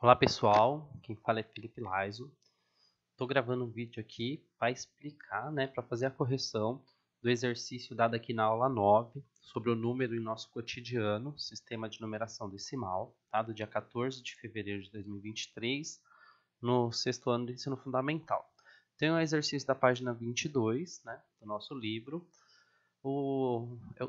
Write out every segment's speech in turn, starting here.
Olá pessoal, quem fala é Felipe Laiso. Estou gravando um vídeo aqui para explicar, para fazer a correção do exercício dado aqui na aula 9 sobre o número em nosso cotidiano, sistema de numeração decimal, tá? Do dia 14 de fevereiro de 2023, no sexto ano do ensino fundamental. Tem o exercício da página 22, do nosso livro.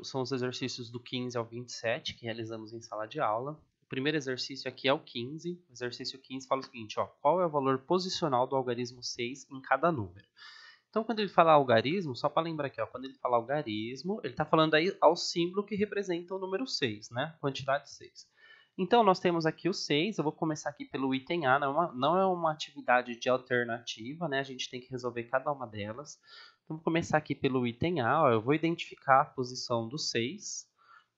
São os exercícios do 15 ao 27 que realizamos em sala de aula. O primeiro exercício aqui é o 15. O exercício 15 fala o seguinte, qual é o valor posicional do algarismo 6 em cada número? Então, quando ele fala algarismo, só para lembrar aqui, quando ele fala algarismo, ele está falando aí ao símbolo que representa o número 6, quantidade 6. Então, nós temos aqui o 6, eu vou começar aqui pelo item A, não é uma atividade de alternativa, a gente tem que resolver cada uma delas. Então, vou começar aqui pelo item A, eu vou identificar a posição do 6,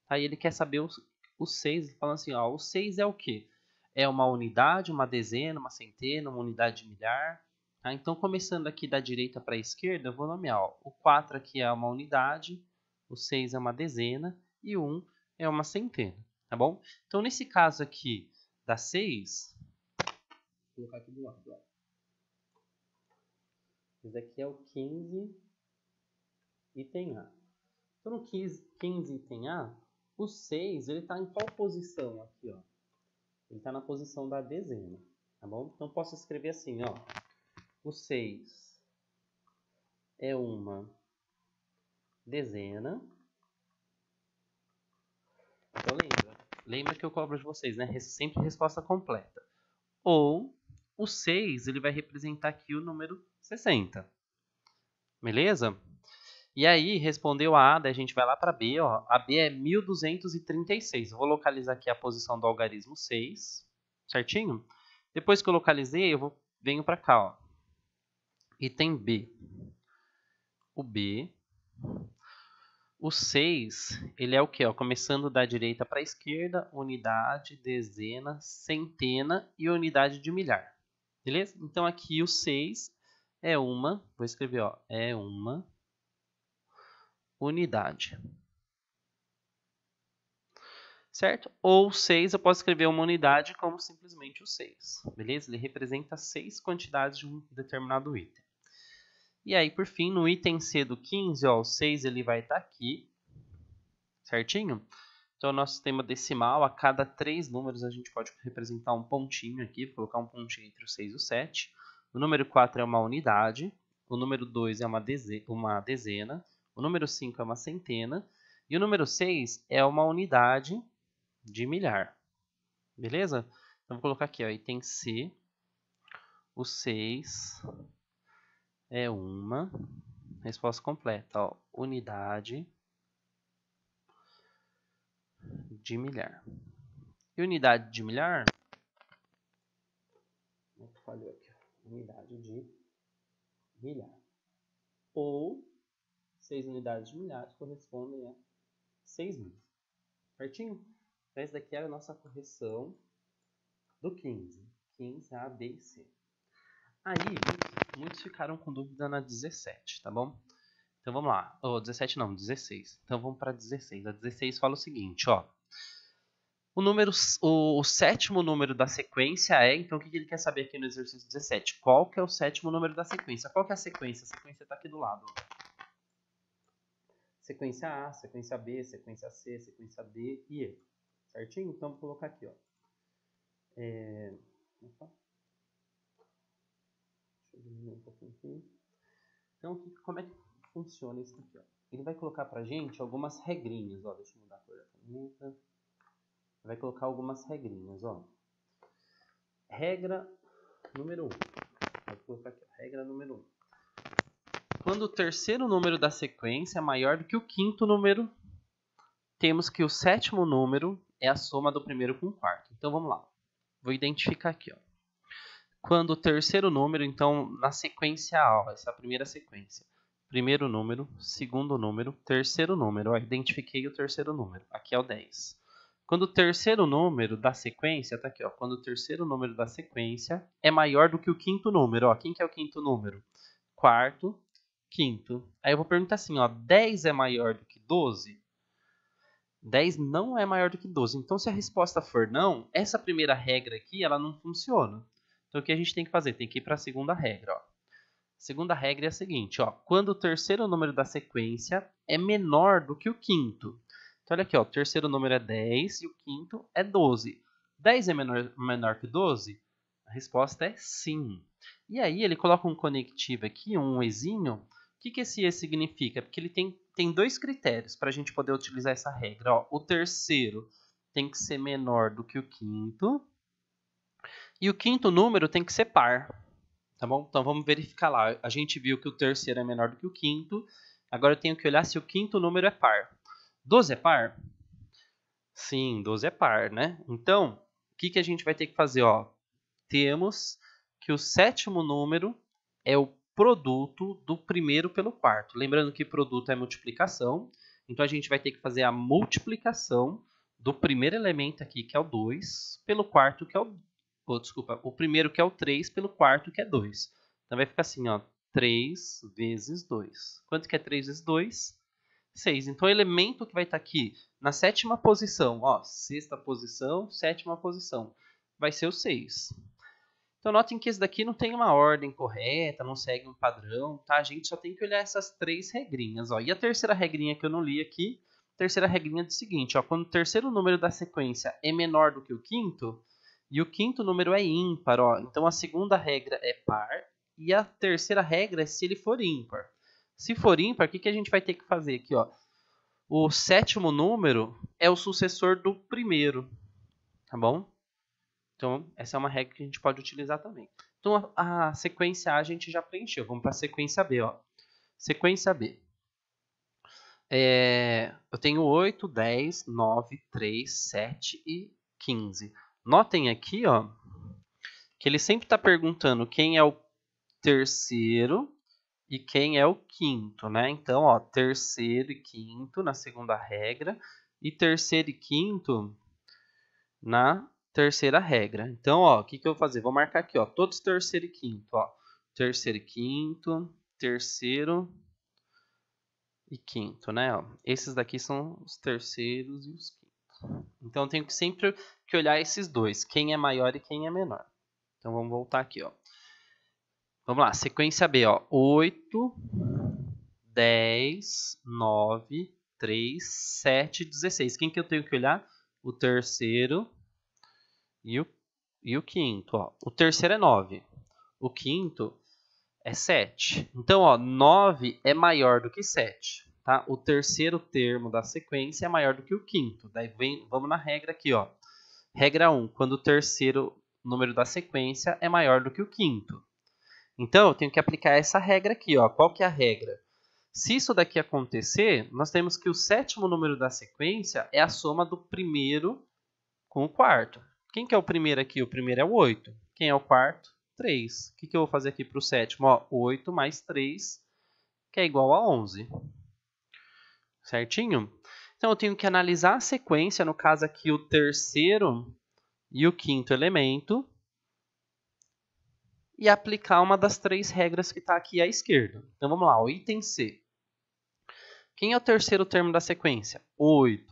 aí ele quer saber o 6, ele fala assim, o 6 é o quê? É uma unidade, uma dezena, uma centena, uma unidade de milhar. Tá? Então, começando aqui da direita para a esquerda, eu vou nomear. O 4 aqui é uma unidade, o 6 é uma dezena e o 1 é uma centena. Tá bom? Então, nesse caso aqui da 6, vou colocar aqui do lado. Esse daqui é o 15 item A. Então, no 15 item A, o 6 ele está em qual posição aqui? Ele está na posição da dezena. Tá bom? Então, posso escrever assim, o 6 é uma dezena. Então, lembra que eu cobro de vocês, sempre resposta completa. Ou o 6 ele vai representar aqui o número 60. Beleza? E aí, respondeu a A, daí a gente vai lá para B. A B é 1236. Eu vou localizar aqui a posição do algarismo 6, certinho? Depois que eu localizei, venho para cá. Item B. O B. O 6, ele é o quê? Começando da direita para a esquerda, unidade, dezena, centena e unidade de milhar. Beleza? Então, aqui o 6 é uma, vou escrever, é uma unidade. Certo? Ou 6, eu posso escrever uma unidade como simplesmente o 6. Beleza? Ele representa 6 quantidades de um determinado item. E aí, por fim, no item C do 15, o 6 ele vai estar aqui. Certinho? Então, o nosso sistema decimal, a cada 3 números, a gente pode representar um pontinho aqui, colocar um pontinho entre o 6 e o 7. O número 4 é uma unidade, o número 2 é uma dezena, o número 5 é uma centena, e o número 6 é uma unidade de milhar. Beleza? Então, vou colocar aqui, item C, o 6 é uma, resposta completa, unidade de milhar. E unidade de milhar, falhou aqui, unidade de milhar. Ou 6 unidades de milhares correspondem a 6.000. Certinho? Então, essa daqui era a nossa correção do 15. 15, A, B e C. Aí, muitos ficaram com dúvida na 17, tá bom? Então, vamos lá. 17 não, 16. Então, vamos para 16. A 16 fala o seguinte, O sétimo número da sequência é... Então, o que ele quer saber aqui no exercício 17? Qual que é o sétimo número da sequência? Qual que é a sequência? A sequência está aqui do lado. Sequência A, sequência B, sequência C, sequência D e E. Certinho? Então, vou colocar aqui, Deixa eu diminuir um pouquinho aqui. Então, como é que funciona isso aqui, Ele vai colocar pra gente algumas regrinhas, Deixa eu mudar a cor da caneta. Vai colocar algumas regrinhas, Regra número 1. Vou colocar aqui, regra número 1. Quando o terceiro número da sequência é maior do que o quinto número, temos que o sétimo número é a soma do primeiro com o quarto. Então, vamos lá. Vou identificar aqui, Quando o terceiro número, então, na sequência A, essa é a primeira sequência. Primeiro número, segundo número, terceiro número. Identifiquei o terceiro número. Aqui é o 10. Quando o terceiro número da sequência, tá aqui, Quando o terceiro número da sequência é maior do que o quinto número, Quem que é o quinto número? Quarto, quinto. Aí eu vou perguntar assim, 10 é maior do que 12? 10 não é maior do que 12. Então, se a resposta for não, essa primeira regra aqui, ela não funciona. Então, o que a gente tem que fazer? Tem que ir para a segunda regra. Ó. A segunda regra é a seguinte, ó, quando o terceiro número da sequência é menor do que o quinto. Então, olha aqui, ó, o terceiro número é 10 e o quinto é 12. 10 é menor que 12? A resposta é sim. E aí, ele coloca um conectivo aqui, um ezinho. O que esse e significa? Porque ele tem dois critérios para a gente poder utilizar essa regra. Ó, o terceiro tem que ser menor do que o quinto. E o quinto número tem que ser par. Tá bom? Então vamos verificar lá. A gente viu que o terceiro é menor do que o quinto. Agora eu tenho que olhar se o quinto número é par. 12 é par? Sim, 12 é par, né? Então, o que a gente vai ter que fazer? Ó, temos que o sétimo número é o produto do primeiro pelo quarto. Lembrando que produto é multiplicação. Então, a gente vai ter que fazer a multiplicação do primeiro elemento aqui, que é o 2, pelo quarto, que é o... Oh, desculpa, o primeiro, que é o 3, pelo quarto, que é 2. Então, vai ficar assim, ó, 3 vezes 2. Quanto que é 3 vezes 2? 6. Então, o elemento que vai estar aqui na sétima posição, ó, sexta posição, sétima posição, vai ser o 6. Então, notem que esse daqui não tem uma ordem correta, não segue um padrão, tá? A gente só tem que olhar essas três regrinhas, ó. E a terceira regrinha que eu não li aqui, terceira regrinha é o seguinte, ó, quando o terceiro número da sequência é menor do que o quinto, e o quinto número é ímpar, ó, então a segunda regra é par, e a terceira regra é se ele for ímpar. Se for ímpar, o que a gente vai ter que fazer aqui, ó? O sétimo número é o sucessor do primeiro, tá bom? Então, essa é uma regra que a gente pode utilizar também. Então, a sequência A a gente já preencheu. Vamos para a sequência B. Ó. Sequência B. Eu tenho 8, 10, 9, 3, 7 e 15. Notem aqui, ó, que ele sempre está perguntando quem é o terceiro e quem é o quinto, né? Então, ó, terceiro e quinto na segunda regra e terceiro e quinto na terceira regra. Então, ó, o que eu vou fazer? Vou marcar aqui, ó, todos terceiro e quinto, ó. Terceiro e quinto, terceiro e quinto, né? Ó. Esses daqui são os terceiros e os quintos. Então, eu tenho que sempre que olhar esses dois, quem é maior e quem é menor. Então, vamos voltar aqui, ó. Vamos lá, sequência B, ó. 8, 10, 9, 3, 7, 16. Quem que eu tenho que olhar? O terceiro e o quinto. Ó. O terceiro é 9. O quinto é 7. Então, ó, 9 é maior do que 7. Tá? O terceiro termo da sequência é maior do que o quinto. Daí vamos na regra aqui. Ó. Regra 1. Quando o terceiro número da sequência é maior do que o quinto. Então, eu tenho que aplicar essa regra aqui. Ó. Qual que é a regra? Se isso daqui acontecer, nós temos que o sétimo número da sequência é a soma do primeiro com o quarto. Quem que é o primeiro aqui? O primeiro é o 8. Quem é o quarto? 3. O que eu vou fazer aqui para o sétimo? Ó, 8 mais 3, que é igual a 11. Certinho? Então, eu tenho que analisar a sequência, no caso aqui, o terceiro e o quinto elemento, e aplicar uma das três regras que está aqui à esquerda. Então, vamos lá, o item C. Quem é o terceiro termo da sequência? 8.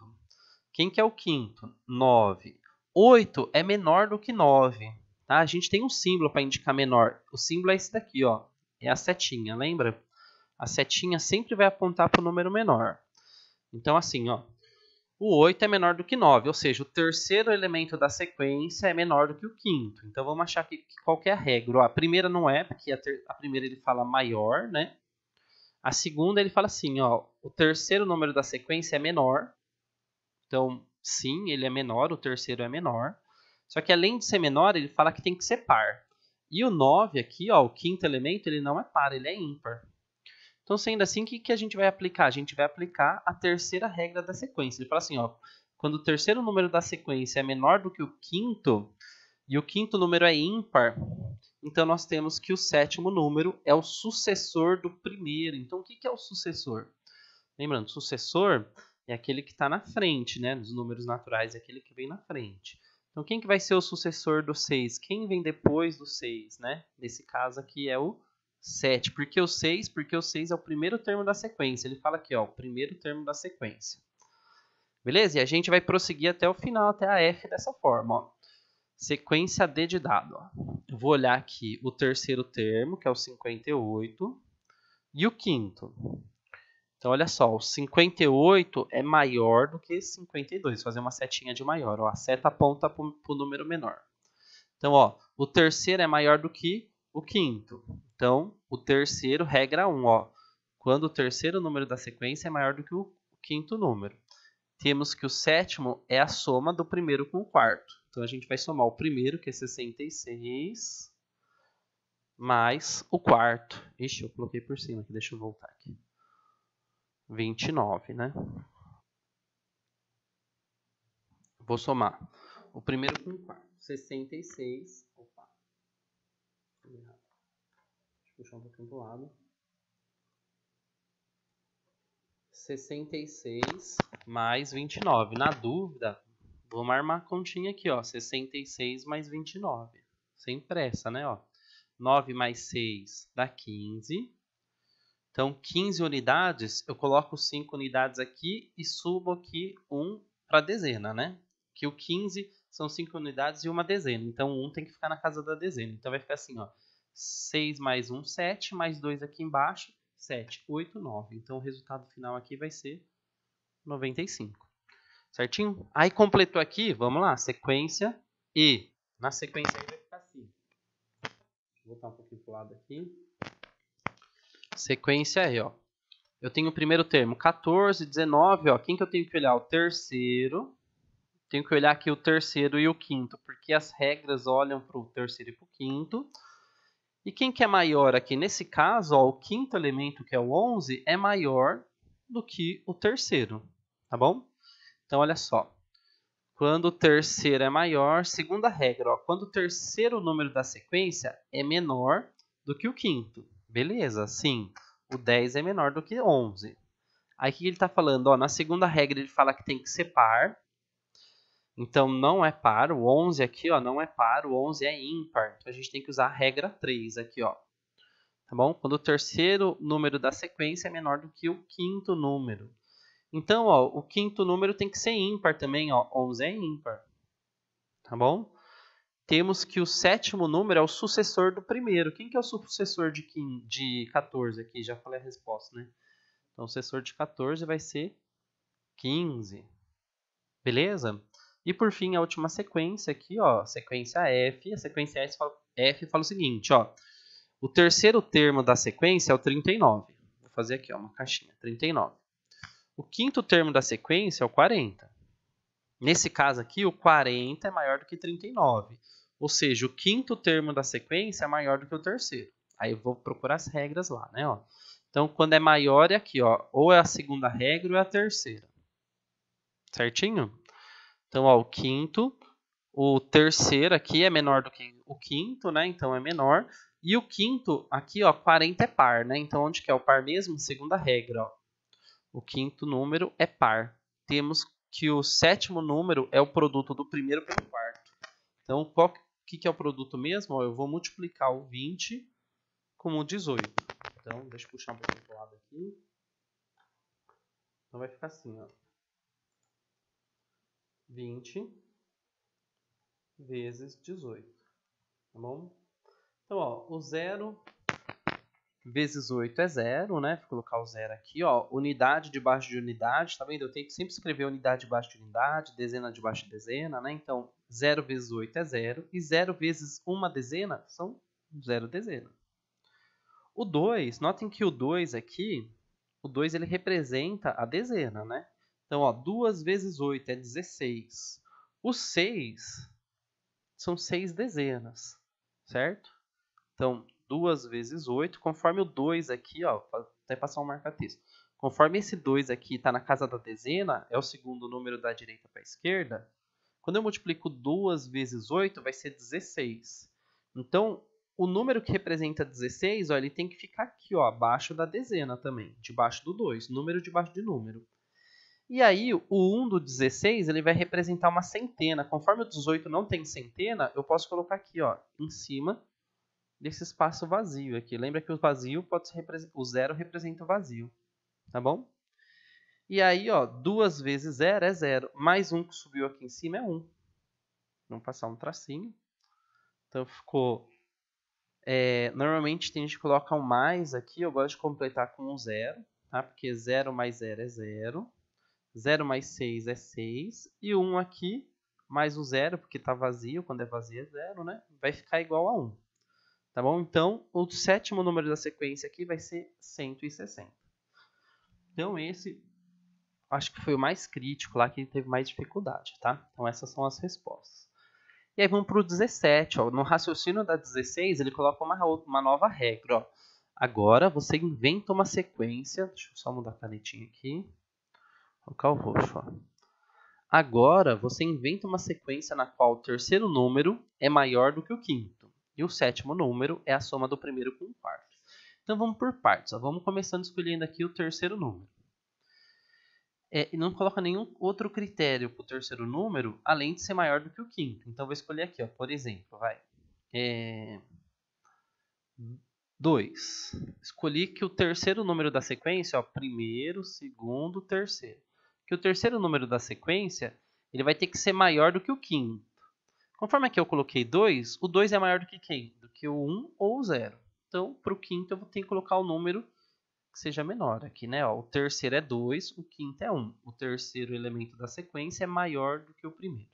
Quem que é o quinto? 9. 8 é menor do que 9. Tá? A gente tem um símbolo para indicar menor. O símbolo é esse daqui, ó. É a setinha, lembra? A setinha sempre vai apontar para o número menor. Então, assim, ó. O 8 é menor do que 9, ou seja, o terceiro elemento da sequência é menor do que o quinto. Então, vamos achar que qual que é a regra. Ó, a primeira não é, porque a primeira ele fala maior, né? A segunda ele fala assim, ó. O terceiro número da sequência é menor. Então, sim, ele é menor, o terceiro é menor. Só que além de ser menor, ele fala que tem que ser par. E o 9 aqui, ó, o quinto elemento, ele não é par, ele é ímpar. Então, sendo assim, o que a gente vai aplicar? A gente vai aplicar a terceira regra da sequência. Ele fala assim, ó, quando o terceiro número da sequência é menor do que o quinto, e o quinto número é ímpar, então nós temos que o sétimo número é o sucessor do primeiro. Então, o que é o sucessor? Lembrando, sucessor é aquele que está na frente, né? Dos números naturais, é aquele que vem na frente. Então, quem que vai ser o sucessor do 6? Quem vem depois do 6, né? Nesse caso aqui é o 7. Por que o 6? Porque o 6 é o primeiro termo da sequência. Ele fala aqui, ó, o primeiro termo da sequência. Beleza? E a gente vai prosseguir até o final, até a F dessa forma. Ó. Sequência D de dado. Ó. Eu vou olhar aqui o terceiro termo, que é o 58, e o quinto. Então, olha só, o 58 é maior do que 52. Vou fazer uma setinha de maior. Ó. A seta aponta para o número menor. Então, ó, o terceiro é maior do que o quinto. Então, o terceiro, regra 1, ó. Quando o terceiro número da sequência é maior do que o quinto número. Temos que o sétimo é a soma do primeiro com o quarto. Então, a gente vai somar o primeiro, que é 66, mais o quarto. Ixi, eu coloquei por cima aqui, deixa eu voltar aqui. 29, né? Vou somar o primeiro com o quarto. 66. Opa. Deixa eu puxar um pouquinho para o lado. 66 mais 29. Na dúvida, vamos armar a continha aqui, ó. 66 mais 29. Sem pressa, né? Ó. 9 mais 6 dá 15. Então, 15 unidades, eu coloco 5 unidades aqui e subo aqui 1 para a dezena, né? Que o 15 são 5 unidades e uma dezena. Então, 1 tem que ficar na casa da dezena. Então, vai ficar assim, ó. 6 mais 1, 7, mais 2 aqui embaixo, 7, 8, 9. Então, o resultado final aqui vai ser 95. Certinho? Aí, completou aqui, vamos lá, sequência E. Na sequência aí vai ficar assim. Vou voltar um pouquinho para o lado aqui. Sequência E, ó. Eu tenho o primeiro termo, 14, 19, ó. Quem que eu tenho que olhar? O terceiro. Tenho que olhar aqui o terceiro e o quinto, porque as regras olham para o terceiro e para o quinto. E quem que é maior aqui? Nesse caso, ó, o quinto elemento, que é o 11, é maior do que o terceiro, tá bom? Então, olha só. Quando o terceiro é maior, segunda regra, ó, quando o terceiro número da sequência é menor do que o quinto. Beleza, sim. O 10 é menor do que 11. Aí o que ele está falando? Ó, na segunda regra ele fala que tem que ser par. Então não é par. O 11 aqui ó, não é par, o 11 é ímpar. Então a gente tem que usar a regra 3 aqui. Ó. Tá bom? Quando o terceiro número da sequência é menor do que o quinto número. Então ó, o quinto número tem que ser ímpar também. Ó. 11 é ímpar. Tá bom? Temos que o sétimo número é o sucessor do primeiro. Quem que é o sucessor de 14 aqui? Já falei a resposta, né? Então, o sucessor de 14 vai ser 15. Beleza? E por fim, a última sequência aqui, ó, sequência F. A sequência F fala o seguinte, ó. O terceiro termo da sequência é o 39. Vou fazer aqui, ó, uma caixinha, 39. O quinto termo da sequência é o 40. Nesse caso aqui, o 40 é maior do que 39. Ou seja, o quinto termo da sequência é maior do que o terceiro. Aí eu vou procurar as regras lá, né? Ó. Então, quando é maior, é aqui, ó. Ou é a segunda regra ou é a terceira. Certinho? Então, ó, o quinto. O terceiro aqui é menor do que o quinto, né? Então, é menor. E o quinto, aqui, ó, 40 é par, né? Então, onde que é o par mesmo? Segunda regra, ó. O quinto número é par. Temos que o sétimo número é o produto do primeiro pelo quarto. Então, o que é o produto mesmo? Eu vou multiplicar o 20 com o 18. Então, deixa eu puxar um pouquinho para o lado aqui. Então, vai ficar assim, ó. 20 vezes 18. Tá bom? Então, ó, o 0 vezes 8 é 0, né? Vou colocar o 0 aqui, ó. Unidade debaixo de unidade, tá vendo? Eu tenho que sempre escrever unidade debaixo de unidade, dezena debaixo de dezena, né? Então, 0 vezes 8 é 0. E 0 vezes uma dezena são 0 dezena. O 2, notem que o 2 aqui, o 2 ele representa a dezena, né? Então, ó, 2 vezes 8 é 16. O 6 são 6 dezenas, certo? Então, 2 vezes 8, conforme o 2 aqui, ó, vou até passar um marca-texto. Conforme esse 2 aqui está na casa da dezena, é o segundo número da direita para a esquerda, quando eu multiplico 2 vezes 8, vai ser 16. Então, o número que representa 16, ó, ele tem que ficar aqui, ó, abaixo da dezena também, debaixo do 2, número debaixo de número. E aí, o 1 do 16, ele vai representar uma centena. Conforme o 18 não tem centena, eu posso colocar aqui, ó, em cima desse espaço vazio aqui. Lembra que o vazio pode ser o 0 representa o vazio, tá bom? E aí, ó, 2 vezes 0 é 0. Mais um que subiu aqui em cima é 1. Vamos passar um tracinho. Então, ficou... normalmente, a gente coloca um mais aqui. Eu gosto de completar com um 0. Tá? Porque 0 mais 0 é 0. 0 mais 6 é 6. E 1 aqui, mais o 0, porque está vazio. Quando é vazio é 0, né? Vai ficar igual a 1. Tá bom? Então, o sétimo número da sequência aqui vai ser 160. Então, esse... acho que foi o mais crítico lá, que teve mais dificuldade, tá? Então, essas são as respostas. E aí, vamos para o 17. Ó. No raciocínio da 16, ele coloca uma nova regra. Ó. Agora, você inventa uma sequência. Deixa eu só mudar a canetinha aqui. Vou colocar o roxo. Ó. Agora, você inventa uma sequência na qual o terceiro número é maior do que o quinto. E o sétimo número é a soma do primeiro com o quarto. Então, vamos por partes. Ó. Vamos começando escolhendo aqui o terceiro número. E não coloca nenhum outro critério para o terceiro número, além de ser maior do que o quinto. Então, vou escolher aqui, ó, por exemplo, 2. Escolhi que o terceiro número da sequência, ó, primeiro, segundo, terceiro. Que o terceiro número da sequência, ele vai ter que ser maior do que o quinto. Conforme aqui eu coloquei 2, o 2 é maior do que quem? Do que o 1 ou o 0. Então, para o quinto, eu vou ter que colocar o número que seja menor aqui, né? Ó, o terceiro é 2, o quinto é 1. O terceiro elemento da sequência é maior do que o primeiro.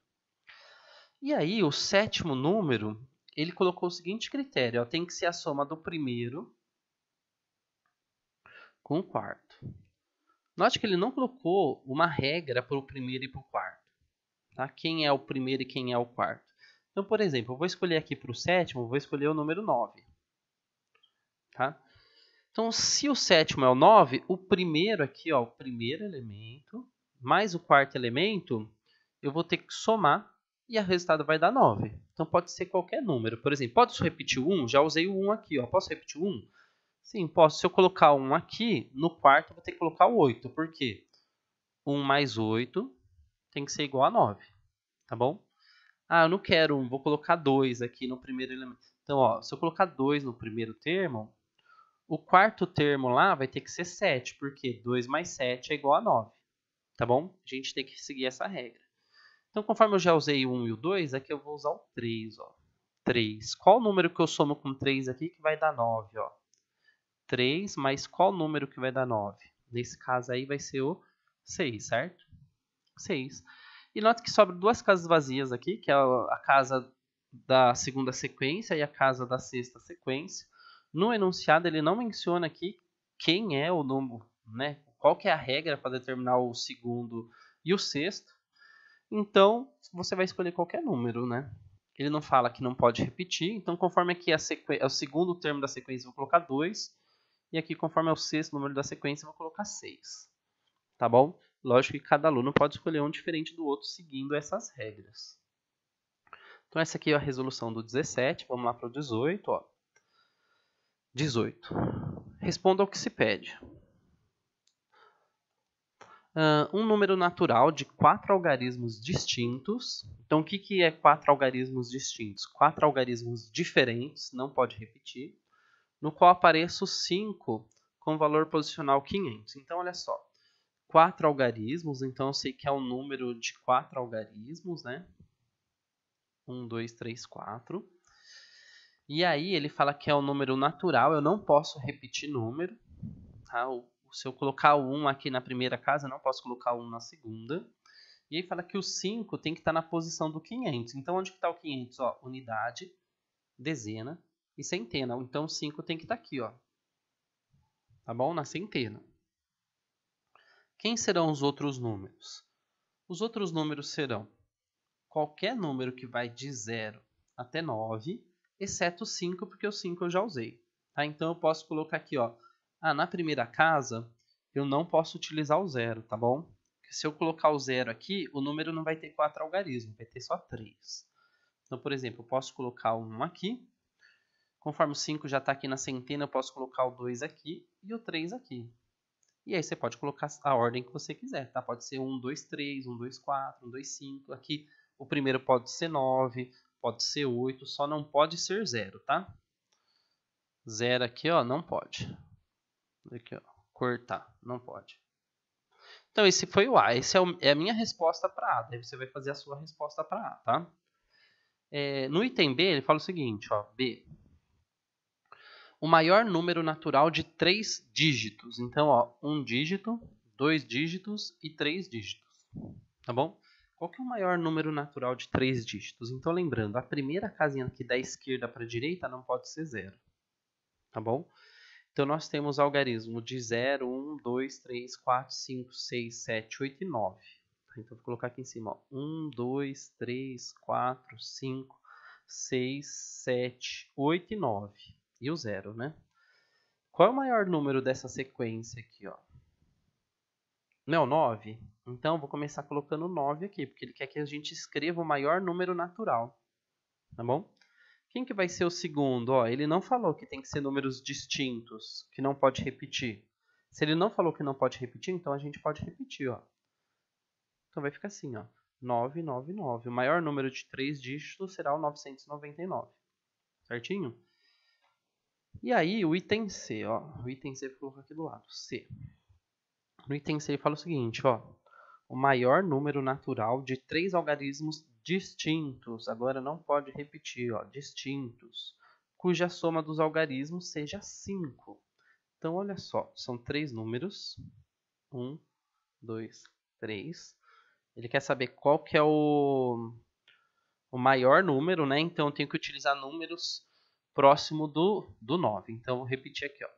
E aí, o sétimo número, ele colocou o seguinte critério, ó, tem que ser a soma do primeiro com o quarto. Note que ele não colocou uma regra para o primeiro e para o quarto. Tá? Quem é o primeiro e quem é o quarto. Então, por exemplo, eu vou escolher aqui para o sétimo, vou escolher o número 9. Tá? Então, se o sétimo é o 9, o primeiro aqui, ó, o primeiro elemento, mais o quarto elemento, eu vou ter que somar e o resultado vai dar 9. Então, pode ser qualquer número. Por exemplo, posso repetir o 1? Já usei o 1 aqui. Ó. Posso repetir o 1? Sim, posso. Se eu colocar 1 aqui, no quarto eu vou ter que colocar o 8. Por quê? 1 mais 8 tem que ser igual a 9. Tá bom? Ah, eu não quero 1, vou colocar 2 aqui no primeiro elemento. Então, ó, se eu colocar 2 no primeiro termo, o quarto termo lá vai ter que ser 7, porque 2 mais 7 é igual a 9. Tá bom? A gente tem que seguir essa regra. Então, conforme eu já usei o 1 e o 2, aqui eu vou usar o 3. Ó. 3. Qual número que eu somo com 3 aqui que vai dar 9? Ó? 3 mais qual número que vai dar 9? Nesse caso aí vai ser o 6, certo? 6. E note que sobram duas casas vazias aqui, que é a casa da segunda sequência e a casa da sexta sequência. No enunciado, ele não menciona aqui quem é o número, né? Qual que é a regra para determinar o segundo e o sexto. Então, você vai escolher qualquer número, né? Ele não fala que não pode repetir. Então, conforme aqui é o segundo termo da sequência, eu vou colocar 2. E aqui, conforme é o sexto número da sequência, eu vou colocar 6. Tá bom? Lógico que cada aluno pode escolher um diferente do outro seguindo essas regras. Então, essa aqui é a resolução do 17. Vamos lá para o 18. Ó. 18. Responda ao que se pede. Um número natural de 4 algarismos distintos. Então, o que é 4 algarismos distintos? 4 algarismos diferentes, não pode repetir, no qual apareça o 5 com valor posicional 500. Então, olha só. 4 algarismos, então eu sei que é um número de 4 algarismos, né? 1, 2, 3, 4. E aí ele fala que é um número natural, eu não posso repetir número. Tá? Se eu colocar o 1 aqui na primeira casa, eu não posso colocar o 1 na segunda. E aí fala que o 5 tem que estar na posição do 500. Então, onde que está o 500? Ó, unidade, dezena e centena. Então, o 5 tem que estar aqui, ó. Tá bom? Na centena. Quem serão os outros números? Os outros números serão qualquer número que vai de 0 até 9, exceto o 5, porque o 5 eu já usei. Tá? Então, eu posso colocar aqui, ó, na primeira casa, eu não posso utilizar o 0, tá bom? Porque se eu colocar o 0 aqui, o número não vai ter 4 algarismos, vai ter só 3. Então, por exemplo, eu posso colocar o 1 aqui. Conforme o 5 já está aqui na centena, eu posso colocar o 2 aqui e o 3 aqui. E aí você pode colocar a ordem que você quiser, tá? Pode ser 1, 2, 3, 1, 2, 4, 1, 2, 5. Aqui o primeiro pode ser 9, pode ser 8, só não pode ser 0, tá? 0 aqui, ó, não pode. Aqui, ó, cortar, não pode. Então, esse foi o A. Essa é a minha resposta para A. Daí você vai fazer a sua resposta para A, tá? No item B, ele fala o seguinte, ó, B. O maior número natural de 3 dígitos. Então, ó, 1 dígito, 2 dígitos e 3 dígitos. Tá bom? Qual que é o maior número natural de 3 dígitos? Então, lembrando, a primeira casinha aqui da esquerda para a direita não pode ser 0. Tá bom? Então, nós temos algarismo de 0, 1, 2, 3, 4, 5, 6, 7, 8 e 9. Então, vou colocar aqui em cima. Ó. 1, 2, 3, 4, 5, 6, 7, 8 e 9. E o 0, né? Qual é o maior número dessa sequência aqui? Ó? Não é o 9? Então, vou começar colocando 9 aqui, porque ele quer que a gente escreva o maior número natural. Tá bom? Quem que vai ser o segundo? Ó, ele não falou que tem que ser números distintos, que não pode repetir. Se ele não falou que não pode repetir, então a gente pode repetir. Ó. Então vai ficar assim, ó, 999. O maior número de 3 dígitos será o 999. Certinho? E aí, o item C, ó. O item C eu vou colocar aqui do lado. C. No item C ele fala o seguinte, ó. O maior número natural de 3 algarismos distintos. Agora não pode repetir, ó. Distintos. Cuja soma dos algarismos seja 5. Então, olha só. São 3 números. 1, 2, 3. Ele quer saber qual que é o maior número, né? Então, eu tenho que utilizar números próximo do 9. Então, vou repetir aqui, ó.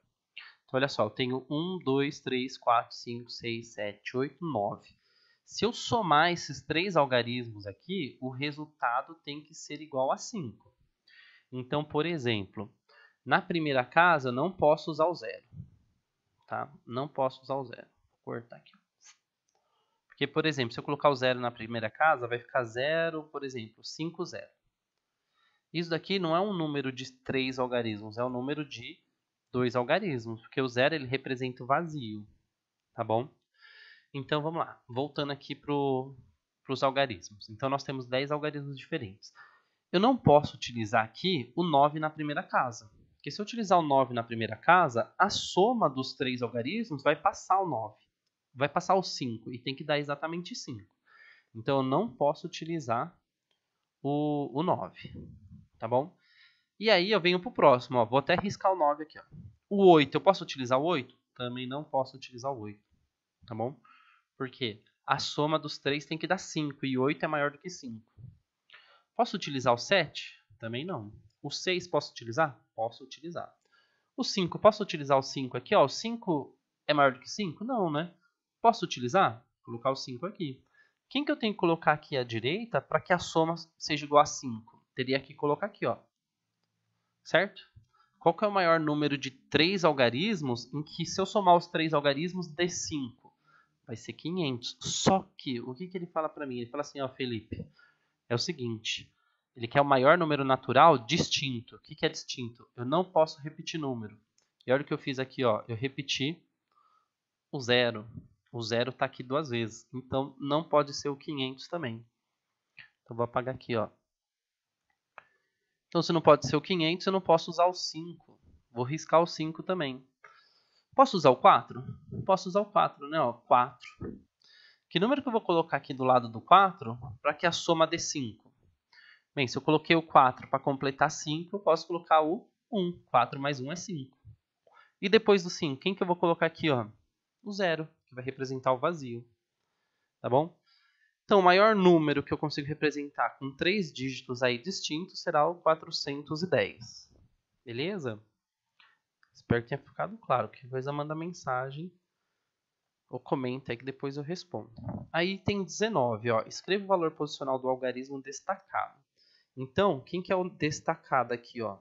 Então, olha só, eu tenho 1, 2, 3, 4, 5, 6, 7, 8, 9. Se eu somar esses 3 algarismos aqui, o resultado tem que ser igual a 5. Então, por exemplo, na primeira casa, eu não posso usar o 0. Tá? Não posso usar o 0. Vou cortar aqui. Porque, por exemplo, se eu colocar o 0 na primeira casa, vai ficar 0, por exemplo, 5, 0. Isso daqui não é um número de 3 algarismos, é um número de 2 algarismos, porque o 0 ele representa o vazio, tá bom? Então, vamos lá. Voltando aqui para os algarismos. Então, nós temos 10 algarismos diferentes. Eu não posso utilizar aqui o 9 na primeira casa. Porque se eu utilizar o 9 na primeira casa, a soma dos 3 algarismos vai passar o 9. Vai passar o 5 e tem que dar exatamente 5. Então, eu não posso utilizar o 9. Tá bom? E aí, eu venho para o próximo. Ó. Vou até riscar o 9 aqui. Ó. O 8, eu posso utilizar o 8? Também não posso utilizar o 8. Tá bom? Por quê? A soma dos 3 tem que dar 5 e 8 é maior do que 5. Posso utilizar o 7? Também não. O 6 posso utilizar? Posso utilizar. O 5, posso utilizar o 5 aqui? Ó, o 5 é maior do que 5? Não, né? Posso utilizar? Vou colocar o 5 aqui. Quem que eu tenho que colocar aqui à direita para que a soma seja igual a 5? Teria que colocar aqui, ó. Certo? Qual que é o maior número de 3 algarismos em que se eu somar os 3 algarismos dê 5? Vai ser 500. Só que, o que ele fala para mim? Ele fala assim, ó, Felipe, é o seguinte, ele quer o maior número natural distinto. O que é distinto? Eu não posso repetir número. E olha o que eu fiz aqui, ó, eu repeti o 0. O 0 está aqui 2 vezes, então não pode ser o 500 também. Então vou apagar aqui, ó. Então se não pode ser o 500, eu não posso usar o 5. Vou riscar o 5 também. Posso usar o 4? Posso usar o 4, né? Ó, 4. Que número que eu vou colocar aqui do lado do 4 para que a soma dê 5? Bem, se eu coloquei o 4 para completar 5, eu posso colocar o 1. 4 mais 1 é 5. E depois do 5, quem que eu vou colocar aqui? Ó? O 0, que vai representar o vazio. Tá bom? Então, o maior número que eu consigo representar com 3 dígitos aí distintos será o 410. Beleza? Espero que tenha ficado claro. Qualquer coisa, manda mensagem ou comenta aí que depois eu respondo. Aí tem 19, ó. Escreva o valor posicional do algarismo destacado. Então, quem que é o destacado aqui, ó?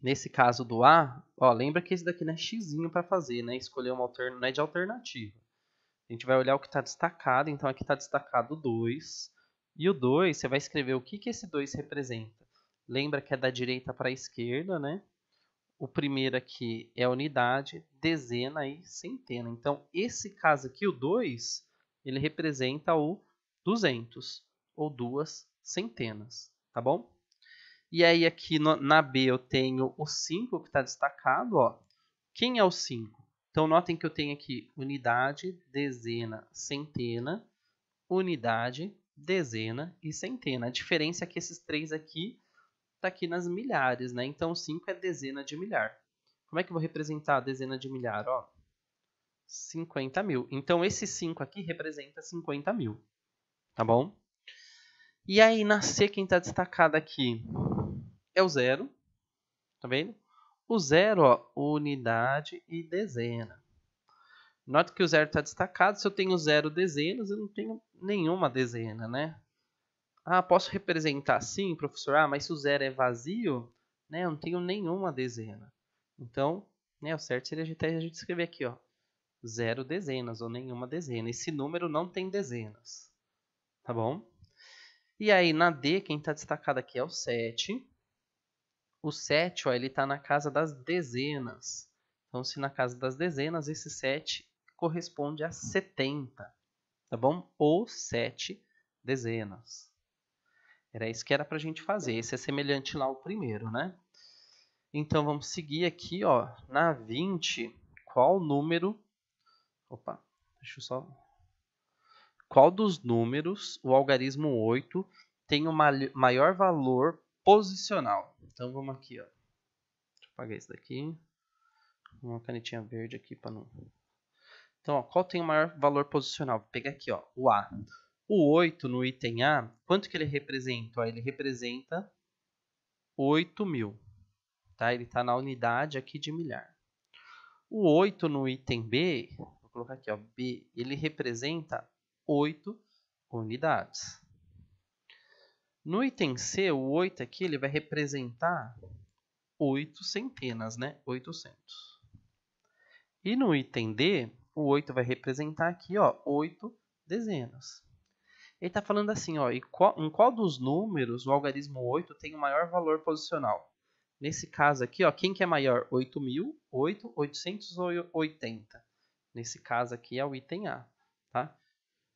Nesse caso do A, ó, lembra que esse daqui não é xizinho para fazer, né? Escolher uma não é de alternativa. A gente vai olhar o que está destacado, então aqui está destacado o 2. E o 2, você vai escrever o que esse 2 representa. Lembra que é da direita para a esquerda, né? O primeiro aqui é unidade, dezena e centena. Então, esse caso aqui, o 2, ele representa o 200, ou 2 centenas, tá bom? E aí aqui na B eu tenho o 5 que está destacado, ó. Quem é o 5? Então, notem que eu tenho aqui unidade, dezena, centena, unidade, dezena e centena. A diferença é que esses três aqui tá aqui nas milhares, né? Então, 5 é dezena de milhar. Como é que eu vou representar a dezena de milhar? Ó, 50 mil. Então, esse 5 aqui representa 50 mil, tá bom? E aí, na C, quem está destacado aqui é o zero, tá vendo? O zero, ó, unidade e dezena. Nota que o zero está destacado. Se eu tenho zero dezenas, eu não tenho nenhuma dezena, né? Ah, posso representar sim, professor? Ah, mas se o zero é vazio, né, eu não tenho nenhuma dezena. Então, né, o certo seria a gente escrever aqui, ó, zero dezenas ou nenhuma dezena. Esse número não tem dezenas, tá bom? E aí, na D, quem está destacado aqui é o 7. O 7, ó, ele está na casa das dezenas. Então, se na casa das dezenas, esse 7 corresponde a 70, tá bom? Ou 7 dezenas. Era isso que era para a gente fazer. Esse é semelhante lá ao primeiro, né? Então, vamos seguir aqui, ó. Na 20, qual número... Opa, deixa eu só... Qual dos números, o algarismo 8, tem o maior valor posicional? Então, vamos aqui, ó. Deixa eu apagar isso daqui. Uma canetinha verde aqui para não... Então, ó, qual tem o maior valor posicional? Vou pegar aqui, ó, o A. O 8 no item A, quanto que ele representa? Ó, ele representa 8.000. Tá? Ele está na unidade aqui de milhar. O 8 no item B, vou colocar aqui, ó, B, ele representa 8 unidades. No item C, o 8 aqui, ele vai representar 8 centenas, né? 800. E no item D, o 8 vai representar aqui, ó, 8 dezenas. Ele está falando assim, ó, em qual dos números o algarismo 8 tem o maior valor posicional? Nesse caso aqui, ó, quem que é maior? 8.000, 8, 800 ou 80? Nesse caso aqui é o item A, tá?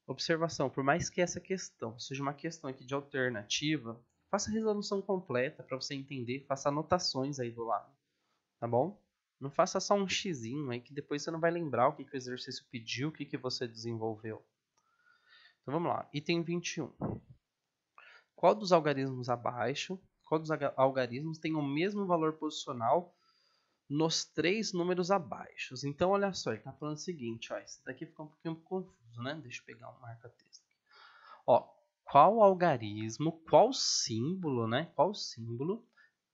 Observação, por mais que essa questão seja uma questão aqui de alternativa, faça a resolução completa para você entender, faça anotações aí do lado, tá bom? Não faça só um xizinho aí que depois você não vai lembrar o que o exercício pediu, o que você desenvolveu. Então vamos lá, item 21. Qual dos algarismos abaixo, qual dos algarismos tem o mesmo valor posicional nos três números abaixo? Então olha só, ele está falando o seguinte, ó, isso daqui fica um pouquinho confuso, né? Deixa eu pegar um marca-texto. Ó, qual algarismo, qual símbolo, né? Qual símbolo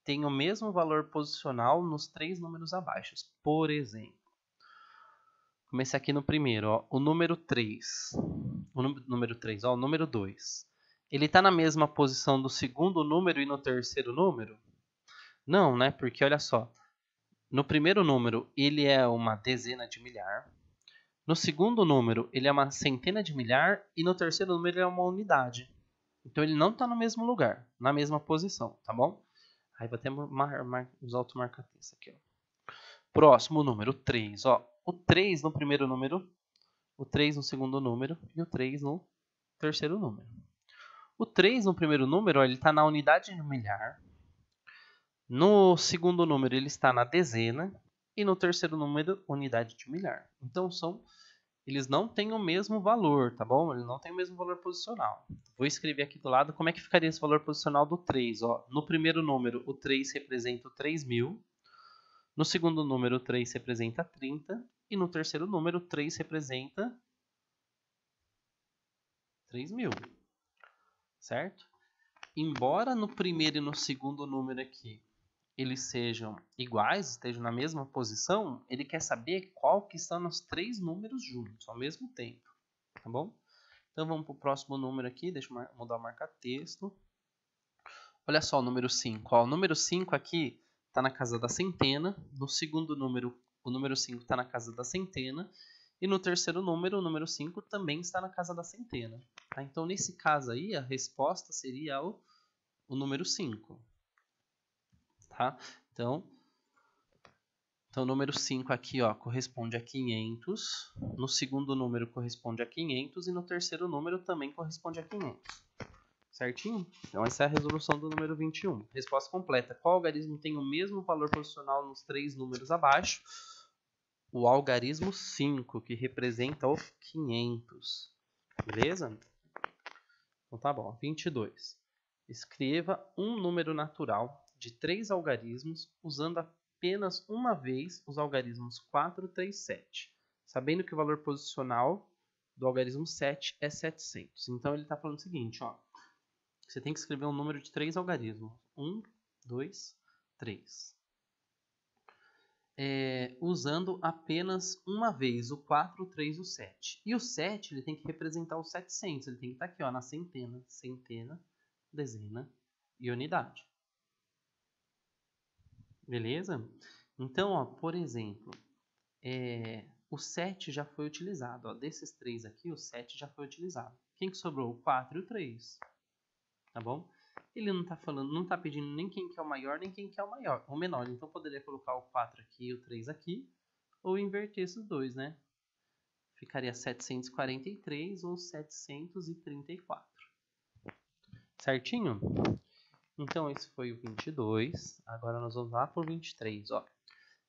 tem o mesmo valor posicional nos três números abaixo? Por exemplo, comecei aqui no primeiro, ó, o número 3. O número 3, ó, o número 2. Ele está na mesma posição do segundo número e no terceiro número? Não, né? Porque olha só, no primeiro número ele é uma dezena de milhar. No segundo número ele é uma centena de milhar e no terceiro número ele é uma unidade. Então ele não está no mesmo lugar, na mesma posição, tá bom? Aí vou até usar outro marca-texto aqui, ó. Próximo número, 3. Ó, o 3 no primeiro número, o 3 no segundo número e o 3 no terceiro número. O 3 no primeiro número, ó, ele está na unidade de milhar. No segundo número ele está na dezena. E no terceiro número, unidade de milhar. Então eles não têm o mesmo valor, tá bom? Eles não têm o mesmo valor posicional. Vou escrever aqui do lado como é que ficaria esse valor posicional do 3. Ó. No primeiro número, o 3 representa o 3.000. No segundo número, o 3 representa 30. E no terceiro número, o 3 representa 3.000. Certo? Embora no primeiro e no segundo número aqui eles sejam iguais, estejam na mesma posição, ele quer saber qual que são os três números juntos, ao mesmo tempo, tá bom? Então vamos para o próximo número aqui, deixa eu mudar o marca-texto. Olha só o número 5. Ó, o número 5 aqui está na casa da centena, no segundo número, o número 5 está na casa da centena, e no terceiro número, o número 5 também está na casa da centena. Tá? Então nesse caso aí, a resposta seria o número 5. Tá? Então, o número 5 aqui, ó, corresponde a 500. No segundo número corresponde a 500 e no terceiro número também corresponde a 500. Certinho? Então essa é a resolução do número 21. Resposta completa. Qual algarismo tem o mesmo valor posicional nos três números abaixo? o algarismo 5, que representa o 500. Beleza? Então tá bom. 22. Escreva um número natural de 3 algarismos usando apenas uma vez os algarismos 4, 3, 7. Sabendo que o valor posicional do algarismo 7 é 700. Então ele está falando o seguinte, ó. Você tem que escrever um número de 3 algarismos. 1, 2, 3. Usando apenas uma vez o 4, o 3 e o 7. E o 7 ele tem que representar os 700. Ele tem que estar aqui ó, na centena, centena, dezena e unidade. Beleza? Então, ó, por exemplo, o 7 já foi utilizado. Ó, desses 3 aqui, o 7 já foi utilizado. Quem que sobrou? O 4 e o 3. Tá bom? Ele não está falando, não está pedindo nem quem que é o maior, nem quem que é o menor. Então, poderia colocar o 4 aqui e o 3 aqui, ou inverter esses dois, né? Ficaria 743 ou 734. Certinho? Então, esse foi o 22. Agora nós vamos lá para o 23. Ó.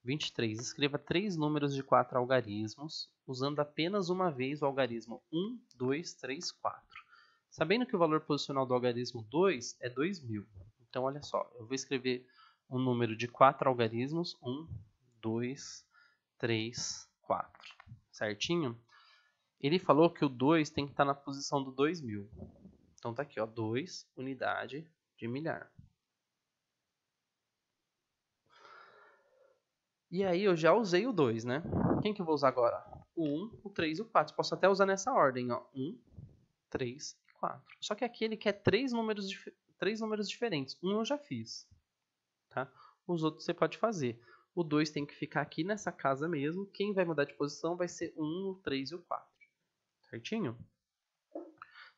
23. Escreva 3 números de 4 algarismos, usando apenas uma vez o algarismo 1, 2, 3, 4. Sabendo que o valor posicional do algarismo 2 é 2000. Então, olha só. Eu vou escrever um número de 4 algarismos. 1, 2, 3, 4. Certinho? Ele falou que o 2 tem que estar na posição do 2000. Então, tá aqui, ó. 2, unidade de milhar. E aí eu já usei o 2, né? Quem que eu vou usar agora? O 1, o 3 e o 4. Posso até usar nessa ordem, ó. 1, 3 e 4. Só que aqui ele quer 3 números diferentes. Um eu já fiz, tá? Os outros você pode fazer. O 2 tem que ficar aqui nessa casa mesmo. Quem vai mudar de posição vai ser o 1, o 3 e o 4. Certinho?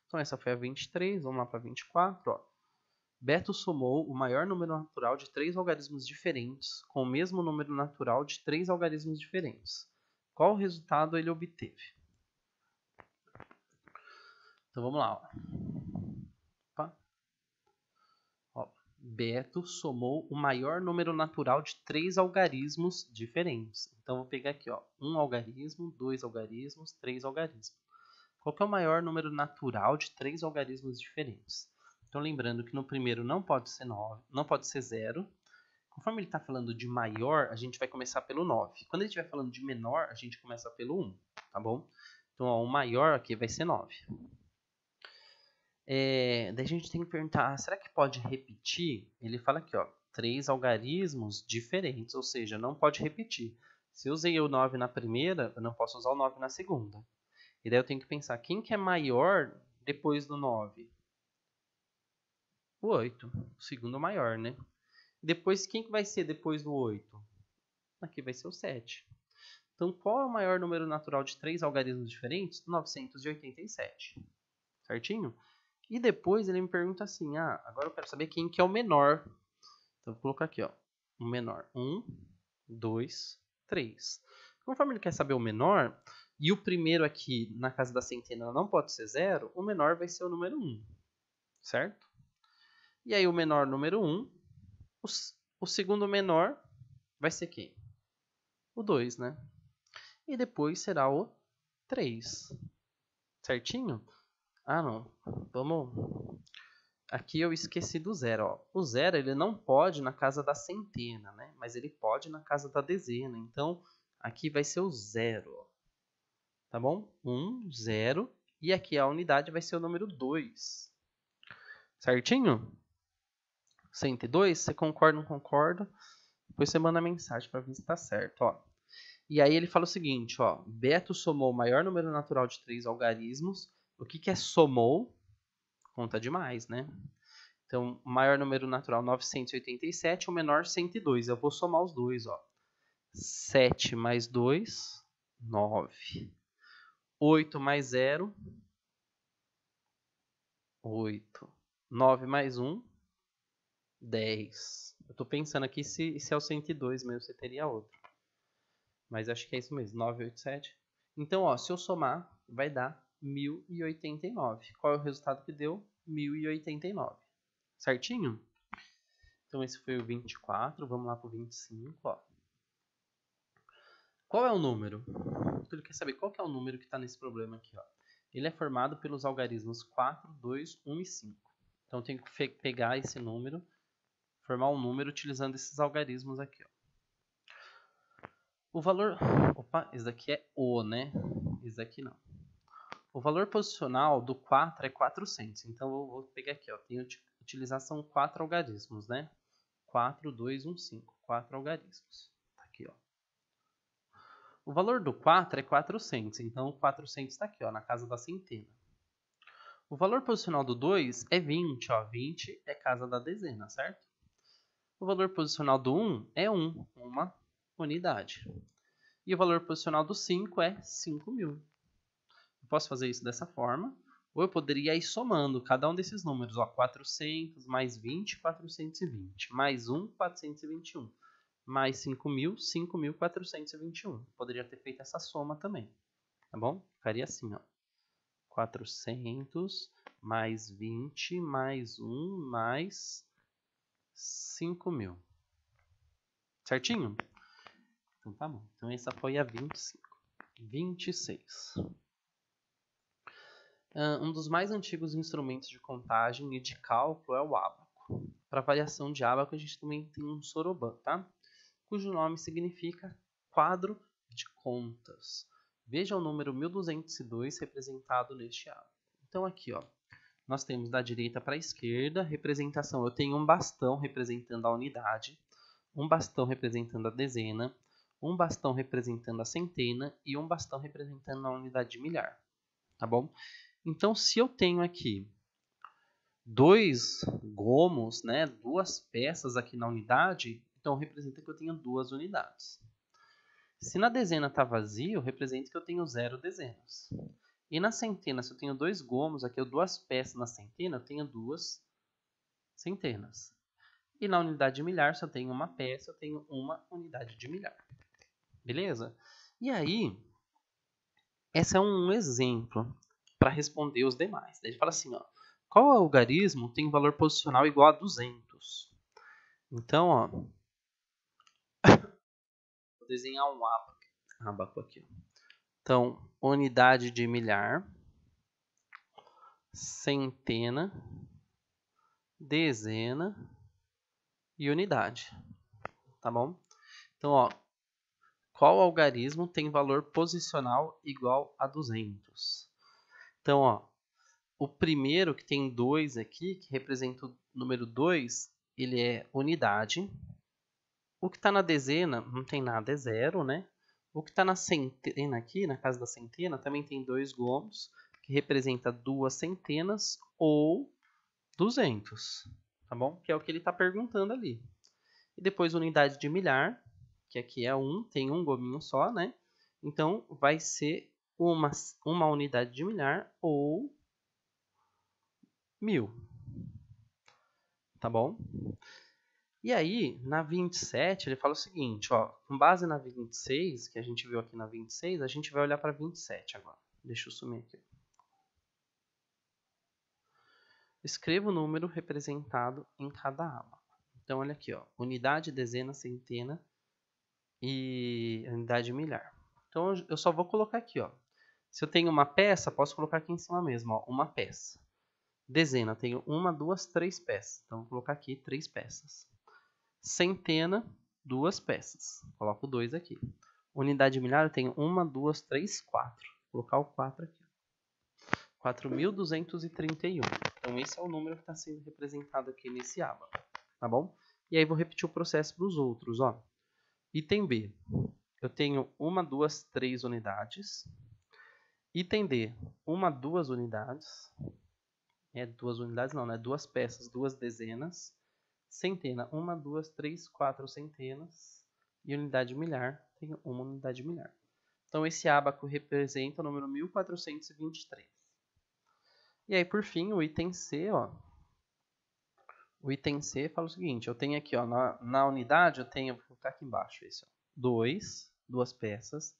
Então essa foi a 23. Vamos lá para 24, ó. Beto somou o maior número natural de 3 algarismos diferentes com o mesmo número natural de 3 algarismos diferentes. Qual resultado ele obteve? Então vamos lá. Ó. Beto somou o maior número natural de 3 algarismos diferentes. Então vou pegar aqui, ó, 1 algarismo, 2 algarismos, 3 algarismos. Qual que é o maior número natural de 3 algarismos diferentes? Então lembrando que no primeiro não pode ser 9, não pode ser 0. Conforme ele está falando de maior, a gente vai começar pelo 9. Quando ele estiver falando de menor, a gente começa pelo 1, tá bom? Então, ó, o maior aqui vai ser 9. Daí a gente tem que perguntar, será que pode repetir? Ele fala aqui, ó, 3 algarismos diferentes, ou seja, não pode repetir. Se eu usei o 9 na primeira, eu não posso usar o 9 na segunda. E daí eu tenho que pensar, quem que é maior depois do 9? O 8, o segundo maior, né? Depois, quem que vai ser depois do 8? Aqui vai ser o 7. Então, qual é o maior número natural de 3 algarismos diferentes? 987. Certinho? E depois ele me pergunta assim, agora eu quero saber quem que é o menor. Então, eu vou colocar aqui, ó, o menor. 1, 2, 3. Conforme ele quer saber o menor, e o primeiro aqui na casa da centena não pode ser 0, o menor vai ser o número 1. Certo? E aí o menor número 1, o segundo menor vai ser quem? O 2, né? E depois será o 3. Certinho? Não. Vamos. Aqui eu esqueci do 0. Ó. O 0 ele não pode na casa da centena, né? Mas ele pode na casa da dezena. Então, aqui vai ser o 0. Tá bom? 1, 0. E aqui a unidade vai ser o número 2. Certinho? 102? Você concorda ou não concorda? Depois você manda mensagem para ver se está certo. Ó. E aí ele fala o seguinte, ó. Beto somou o maior número natural de 3 algarismos. O que é somou? Conta demais, né? Então, o maior número natural 987, o menor 102. Eu vou somar os dois, ó. 7 mais 2, 9. 8 mais 0, 8. 9 mais 1, 10. Eu tô pensando aqui se é o 102 mesmo, se teria outro. Mas acho que é isso mesmo, 987. Então, ó, se eu somar, vai dar 1089. Qual é o resultado que deu? 1089. Certinho? Então, esse foi o 24. Vamos lá para o 25. Ó. Qual é o número? Então, ele quer saber qual que é o número que está nesse problema aqui. Ó. Ele é formado pelos algarismos 4, 2, 1 e 5. Então, eu tenho que pegar esse número, formar um número utilizando esses algarismos aqui. Ó. O valor... Opa, esse daqui é O, né? Esse daqui não. O valor posicional do 4 é 400. Então, eu vou pegar aqui. Ó. Tem utilização 4 algarismos, né? 4, 2, 1, 5. 4 algarismos. Tá aqui, ó. O valor do 4 é 400. Então, 400 está aqui, ó, na casa da centena. O valor posicional do 2 é 20. Ó. 20 é casa da dezena, certo? O valor posicional do 1 é 1. Uma unidade. E o valor posicional do 5 é 5.000. Eu posso fazer isso dessa forma, ou eu poderia ir somando cada um desses números. Ó, 400 mais 20, 420. Mais 1, 421. Mais 5.000, 5.421. Poderia ter feito essa soma também. Tá bom? Ficaria assim, ó. 400 mais 20 mais 1 mais 5.000. Certinho? Então tá bom. Então essa foi a 25. 26. Um dos mais antigos instrumentos de contagem e de cálculo é o ábaco. Para variação de ábaco, a gente também tem um soroban, tá? Cujo nome significa quadro de contas. Veja o número 1202 representado neste ábaco. Então aqui, ó, nós temos da direita para a esquerda, representação. Eu tenho um bastão representando a unidade, um bastão representando a dezena, um bastão representando a centena e um bastão representando a unidade de milhar. Tá bom? Então, se eu tenho aqui 2 gomos, né, 2 peças aqui na unidade, então representa que eu tenho 2 unidades. Se na dezena está vazio, representa que eu tenho 0 dezenas. E na centena, se eu tenho 2 gomos, aqui 2 peças na centena, eu tenho 2 centenas. E na unidade de milhar, se eu tenho uma peça, eu tenho uma unidade de milhar. Beleza? E aí, esse é um exemplo para responder os demais. Ele fala assim, ó, qual algarismo tem valor posicional igual a 200? Então, ó, vou desenhar um ábaco aqui. Então, unidade de milhar, centena, dezena e unidade. Tá bom? Então, ó, qual algarismo tem valor posicional igual a 200? Então, ó, o primeiro que tem 2 aqui, que representa o número 2, ele é unidade. O que está na dezena não tem nada, é 0, né? O que está na centena aqui, na casa da centena, também tem 2 gomos, que representa 2 centenas ou 200, tá bom? Que é o que ele está perguntando ali. E depois unidade de milhar, que aqui é 1, tem um gominho só, né? Então, vai ser uma unidade de milhar ou 1.000, tá bom? E aí, na 27, ele fala o seguinte, ó, com base na 26, que a gente viu aqui na 26, a gente vai olhar para 27 agora. Deixa eu sumir aqui. Escreva o número representado em cada aba. Então, olha aqui, ó, unidade, dezena, centena e unidade milhar. Então, eu só vou colocar aqui, ó. Se eu tenho uma peça, posso colocar aqui em cima mesmo, ó, uma peça. Dezena, eu tenho 1, 2, 3 peças. Então, vou colocar aqui 3 peças. Centena, 2 peças. Coloco 2 aqui. Unidade milhar, eu tenho 1, 2, 3, 4. Vou colocar o 4 aqui. 4.231. Então, esse é o número que está sendo representado aqui nesse aba. Tá bom? E aí, vou repetir o processo para os outros. Ó. Item B. Eu tenho 1, 2, 3 unidades. Item D. 1, 2 unidades. 2 unidades não, né? 2 peças, 2 dezenas. Centena, 1, 2, 3, 4 centenas. E unidade milhar, tenho uma unidade milhar. Então, esse ábaco representa o número 1423. E aí, por fim, o item C, ó. O item C fala o seguinte, eu tenho aqui, ó, na unidade, eu tenho, vou colocar aqui embaixo, esse, ó, 2 peças.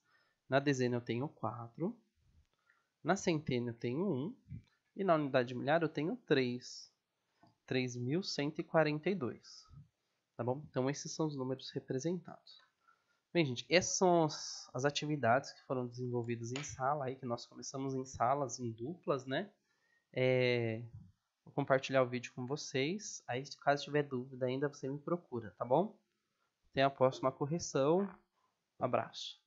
Na dezena, eu tenho 4. Na centena, eu tenho 1. E na unidade milhar, eu tenho 3. 3.142. Tá bom? Então, esses são os números representados. Bem, gente, essas são as atividades que foram desenvolvidas em sala, aí, que nós começamos em salas, em duplas, né? Vou compartilhar o vídeo com vocês. Aí, caso tiver dúvida ainda, você me procura, tá bom? Até a próxima correção. Um abraço.